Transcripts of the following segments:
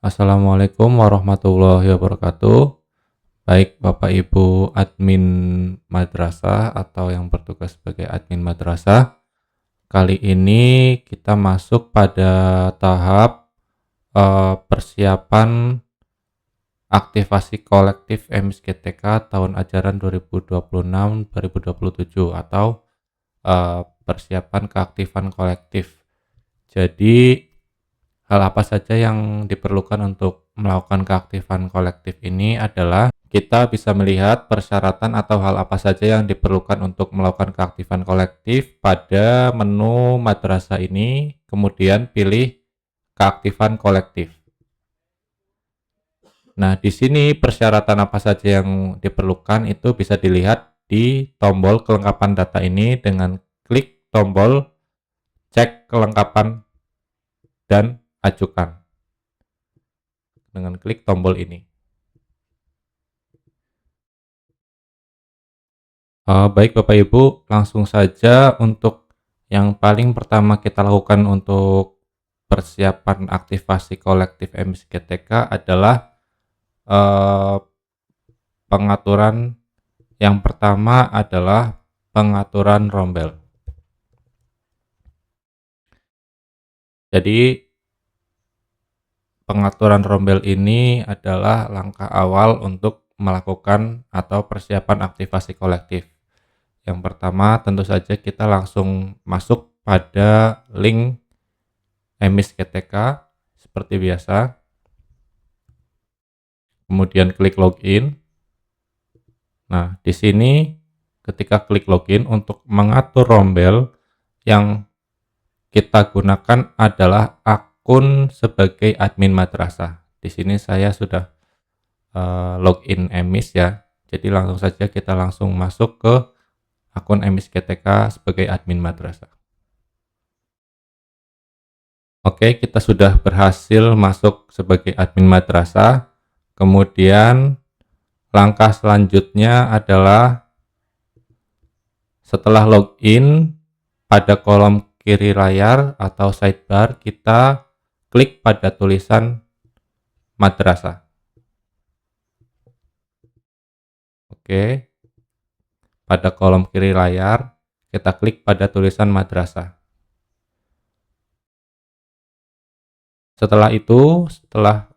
Assalamualaikum warahmatullahi wabarakatuh. Baik Bapak Ibu admin madrasah atau yang bertugas sebagai admin madrasah, kali ini kita masuk pada tahap persiapan aktivasi kolektif MIS-GTK tahun ajaran 2026-2027 atau persiapan keaktifan kolektif. Jadi hal apa saja yang diperlukan untuk melakukan keaktifan kolektif ini adalah kita bisa melihat persyaratan atau hal apa saja yang diperlukan untuk melakukan keaktifan kolektif pada menu madrasah ini, kemudian pilih keaktifan kolektif. Nah, di sini persyaratan apa saja yang diperlukan itu bisa dilihat di tombol kelengkapan data ini dengan klik tombol cek kelengkapan dan ajukan. Dengan klik tombol ini. Baik Bapak Ibu, langsung saja untuk yang paling pertama kita lakukan untuk persiapan aktivasi kolektif MIS-GTK adalah pengaturan. Yang pertama adalah pengaturan rombel. Jadi pengaturan rombel ini adalah langkah awal untuk melakukan atau persiapan aktivasi kolektif. Yang pertama tentu saja kita langsung masuk pada link MIS-GTK seperti biasa. Kemudian klik login. Nah, di sini ketika klik login untuk mengatur rombel yang kita gunakan adalah akun sebagai admin madrasah. Di sini saya sudah login MIS ya. Jadi langsung saja kita langsung masuk ke akun MIS-GTK sebagai admin madrasah. Oke, kita sudah berhasil masuk sebagai admin madrasah. Kemudian langkah selanjutnya adalah setelah login pada kolom kiri layar atau sidebar kita klik pada tulisan madrasah. Oke. Pada kolom kiri layar kita klik pada tulisan madrasah. Setelah itu, setelah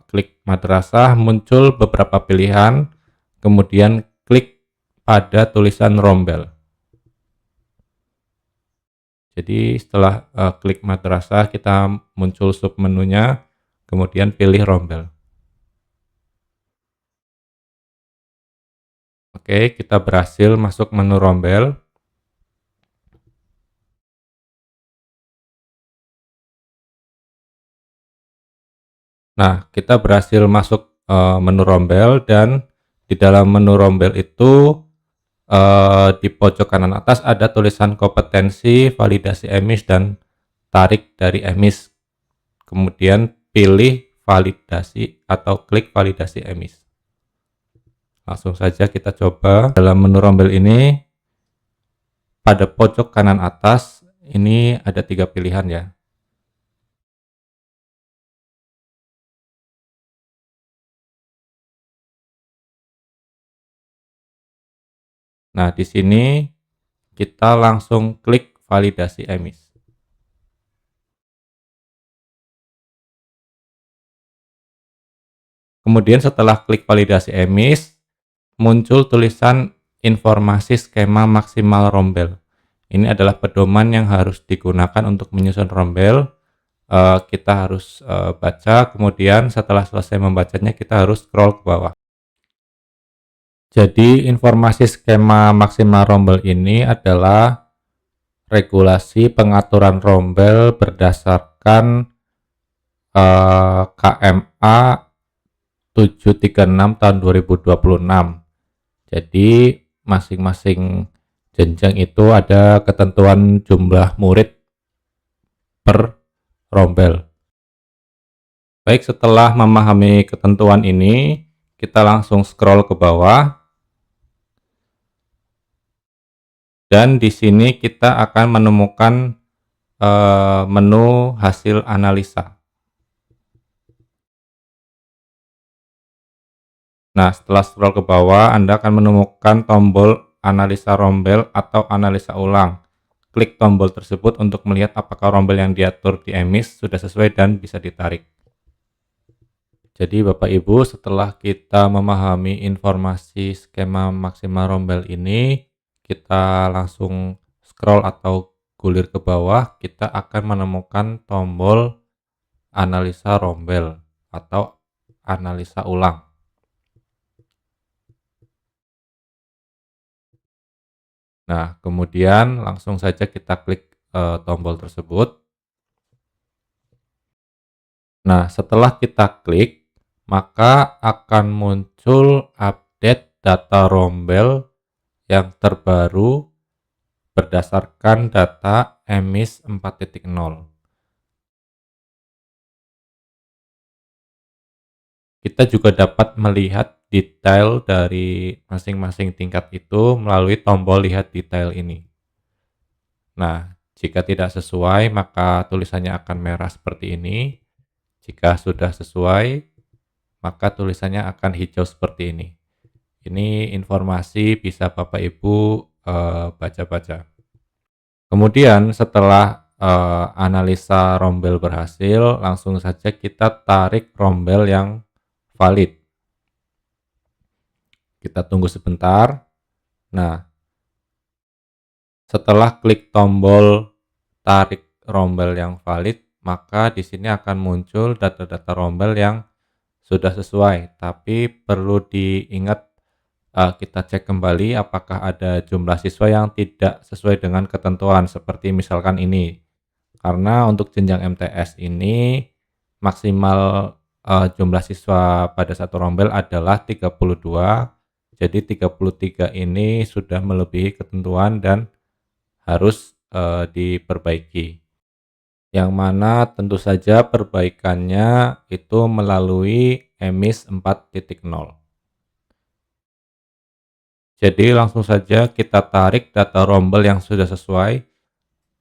klik madrasah muncul beberapa pilihan, kemudian klik pada tulisan rombel. Jadi setelah klik madrasah kita muncul submenunya, kemudian pilih rombel. Oke, kita berhasil masuk menu rombel. Nah, kita berhasil masuk menu rombel dan di dalam menu rombel itu di pojok kanan atas ada tulisan kompetensi, validasi EMIS dan tarik dari EMIS. Kemudian pilih validasi atau klik validasi EMIS. Langsung saja kita coba. Dalam menu rombel ini pada pojok kanan atas ini ada 3 pilihan ya. Nah, di sini kita langsung klik validasi EMIS. Kemudian setelah klik validasi EMIS, muncul tulisan informasi skema maksimal rombel. Ini adalah pedoman yang harus digunakan untuk menyusun rombel. Kita harus baca, kemudian setelah selesai membacanya kita harus scroll ke bawah. Jadi informasi skema maksimal rombel ini adalah regulasi pengaturan rombel berdasarkan KMA 736 tahun 2026. Jadi masing-masing jenjang itu ada ketentuan jumlah murid per rombel. Baik, setelah memahami ketentuan ini, kita langsung scroll ke bawah. Dan di sini kita akan menemukan menu hasil analisa. Nah, setelah scroll ke bawah, Anda akan menemukan tombol analisa rombel atau analisa ulang. Klik tombol tersebut untuk melihat apakah rombel yang diatur di emis sudah sesuai dan bisa ditarik. Jadi Bapak Ibu, setelah kita memahami informasi skema maksimal rombel ini, kita langsung scroll atau gulir ke bawah, kita akan menemukan tombol analisa rombel atau analisa ulang. Nah, kemudian langsung saja kita klik tombol tersebut. Nah, setelah kita klik, maka akan muncul update data rombel yang terbaru berdasarkan data emis 4.0. Kita juga dapat melihat detail dari masing-masing tingkat itu melalui tombol lihat detail ini. Nah, jika tidak sesuai, maka tulisannya akan merah seperti ini. Jika sudah sesuai, maka tulisannya akan hijau seperti ini. Ini informasi bisa Bapak Ibu baca-baca. Kemudian setelah analisa rombel berhasil, langsung saja kita tarik rombel yang valid. Kita tunggu sebentar. Nah, setelah klik tombol tarik rombel yang valid, maka di sini akan muncul data-data rombel yang sudah sesuai. Tapi perlu diingat, kita cek kembali apakah ada jumlah siswa yang tidak sesuai dengan ketentuan, seperti misalkan ini. Karena untuk jenjang MTS ini maksimal jumlah siswa pada satu rombel adalah 32. Jadi 33 ini sudah melebihi ketentuan dan harus diperbaiki. Yang mana tentu saja perbaikannya itu melalui emis 4.0. Jadi langsung saja kita tarik data rombel yang sudah sesuai.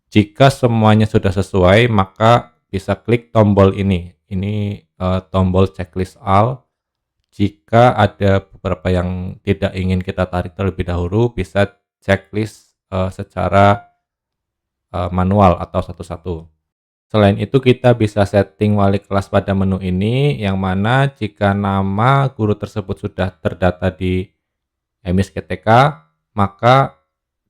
Jika semuanya sudah sesuai, maka bisa klik tombol ini. Ini tombol checklist all. Jika ada beberapa yang tidak ingin kita tarik terlebih dahulu, bisa checklist secara manual atau satu-satu. Selain itu, kita bisa setting wali kelas pada menu ini, yang mana jika nama guru tersebut sudah terdata di emis GTK, maka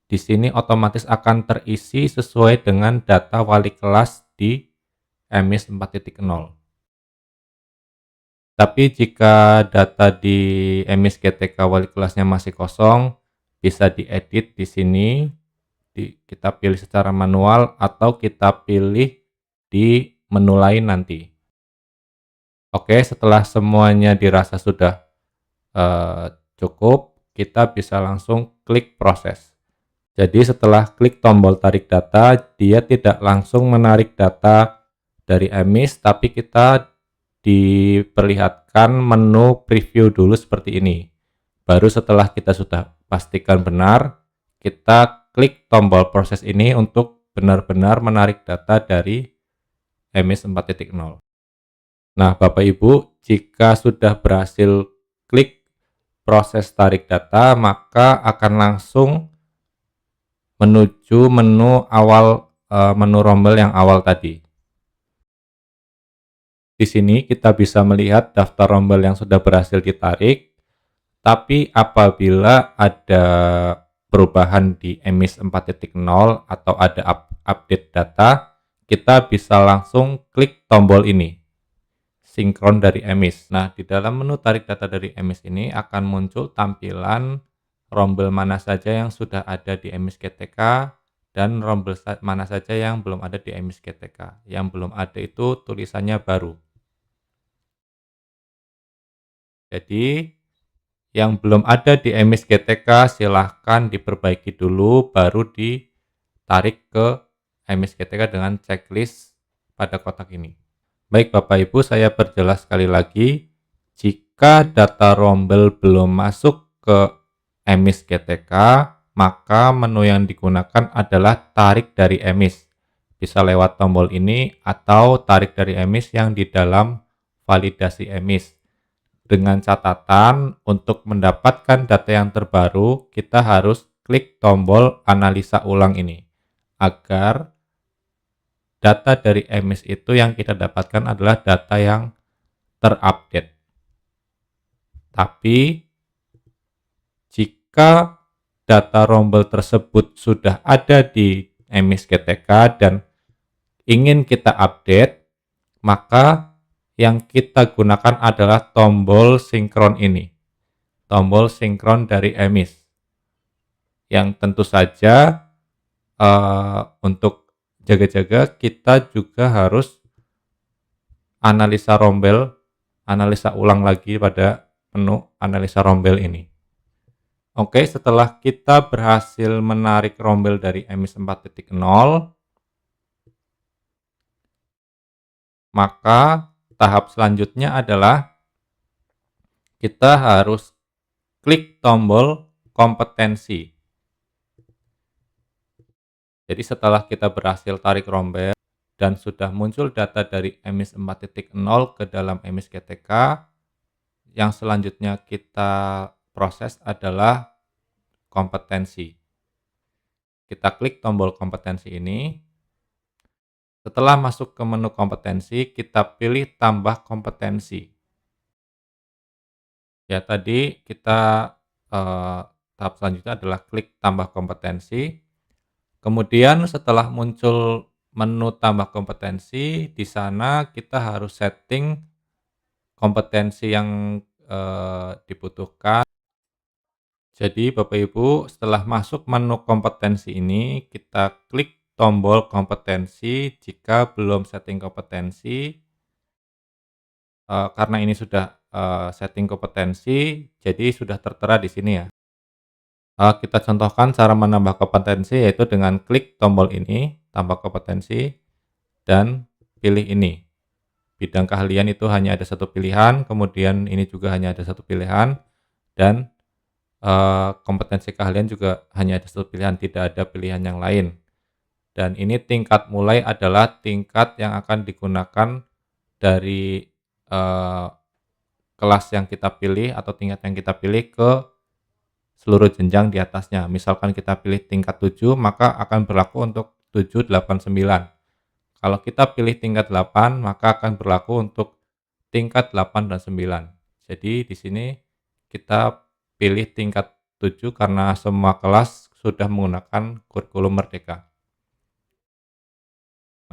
di sini otomatis akan terisi sesuai dengan data wali kelas di emis 4.0. Tapi jika data di emis GTK wali kelasnya masih kosong, bisa diedit di sini. Kita pilih secara manual atau kita pilih di menu lain nanti. Oke, setelah semuanya dirasa sudah cukup, kita bisa langsung klik proses. Jadi setelah klik tombol tarik data, dia tidak langsung menarik data dari emis, tapi kita diperlihatkan menu preview dulu seperti ini. Baru setelah kita sudah pastikan benar, kita klik tombol proses ini untuk benar-benar menarik data dari emis 4.0. Nah, Bapak Ibu, jika sudah berhasil klik proses tarik data, maka akan langsung menuju menu awal, menu rombel yang awal tadi. Di sini kita bisa melihat daftar rombel yang sudah berhasil ditarik, tapi apabila ada perubahan di emis 4.0 atau ada update data, kita bisa langsung klik tombol ini, sinkron dari emis. Nah, di dalam menu tarik data dari emis ini akan muncul tampilan rombel mana saja yang sudah ada di emis GTK dan rombel mana saja yang belum ada di emis GTK. Yang belum ada itu tulisannya baru. Jadi yang belum ada di emis GTK silahkan diperbaiki dulu, baru ditarik ke emis GTK dengan checklist pada kotak ini. Baik Bapak Ibu, saya perjelas sekali lagi. Jika data rombel belum masuk ke emis GTK, maka menu yang digunakan adalah tarik dari emis. Bisa lewat tombol ini atau tarik dari emis yang di dalam validasi emis. Dengan catatan, untuk mendapatkan data yang terbaru, kita harus klik tombol analisa ulang ini, agar data dari emis itu yang kita dapatkan adalah data yang terupdate. Tapi, jika data rombel tersebut sudah ada di emis GTK dan ingin kita update, maka yang kita gunakan adalah tombol sinkron ini, tombol sinkron dari emis, yang tentu saja untuk jaga-jaga kita juga harus analisa ulang lagi pada menu analisa rombel ini. Oke, setelah kita berhasil menarik rombel dari emis 4.0, maka tahap selanjutnya adalah kita harus klik tombol kompetensi. Jadi setelah kita berhasil tarik rombel dan sudah muncul data dari emis 4.0 ke dalam emis GTK, yang selanjutnya kita proses adalah kompetensi. Kita klik tombol kompetensi ini. Setelah masuk ke menu kompetensi, kita pilih tambah kompetensi. Ya, tadi kita tahap selanjutnya adalah klik tambah kompetensi. Kemudian setelah muncul menu tambah kompetensi, di sana kita harus setting kompetensi yang dibutuhkan. Jadi Bapak Ibu, setelah masuk menu kompetensi ini, kita klik tombol kompetensi jika belum setting kompetensi. Karena ini sudah setting kompetensi, jadi sudah tertera di sini ya. Kita contohkan cara menambah kompetensi yaitu dengan klik tombol ini, tambah kompetensi, dan pilih ini. Bidang keahlian itu hanya ada satu pilihan, kemudian ini juga hanya ada satu pilihan, dan kompetensi keahlian juga hanya ada satu pilihan, tidak ada pilihan yang lain. Dan ini tingkat mulai adalah tingkat yang akan digunakan dari kelas yang kita pilih atau tingkat yang kita pilih ke seluruh jenjang di atasnya. Misalkan kita pilih tingkat 7, maka akan berlaku untuk 7, 8, 9. Kalau kita pilih tingkat 8, maka akan berlaku untuk tingkat 8 dan 9. Jadi di sini kita pilih tingkat 7 karena semua kelas sudah menggunakan kurikulum Merdeka.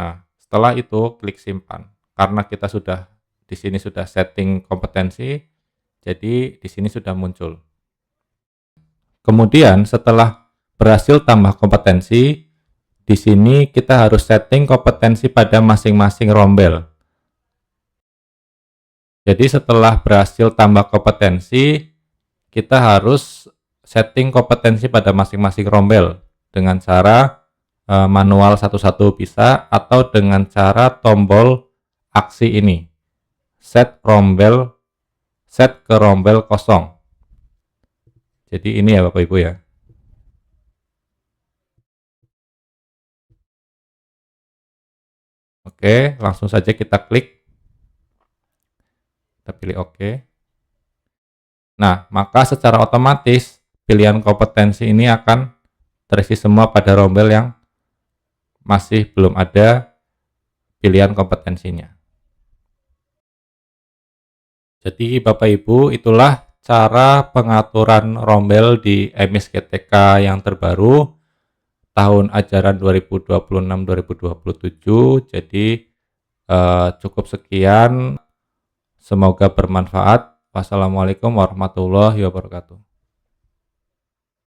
Nah, setelah itu klik simpan. Karena kita sudah di sini sudah setting kompetensi, jadi di sini sudah muncul. Kemudian setelah berhasil tambah kompetensi, di sini kita harus setting kompetensi pada masing-masing rombel. Jadi setelah berhasil tambah kompetensi, kita harus setting kompetensi pada masing-masing rombel dengan cara manual satu-satu bisa, atau dengan cara tombol aksi ini, set ke rombel kosong. Jadi ini ya Bapak Ibu ya. Oke, langsung saja kita klik. Kita pilih oke. Nah, maka secara otomatis pilihan kompetensi ini akan terisi semua pada rombel yang masih belum ada pilihan kompetensinya. Jadi Bapak Ibu, itulah cara pengaturan rombel di emis GTK yang terbaru tahun ajaran 2026-2027. Jadi cukup sekian, semoga bermanfaat. Wassalamualaikum warahmatullahi wabarakatuh.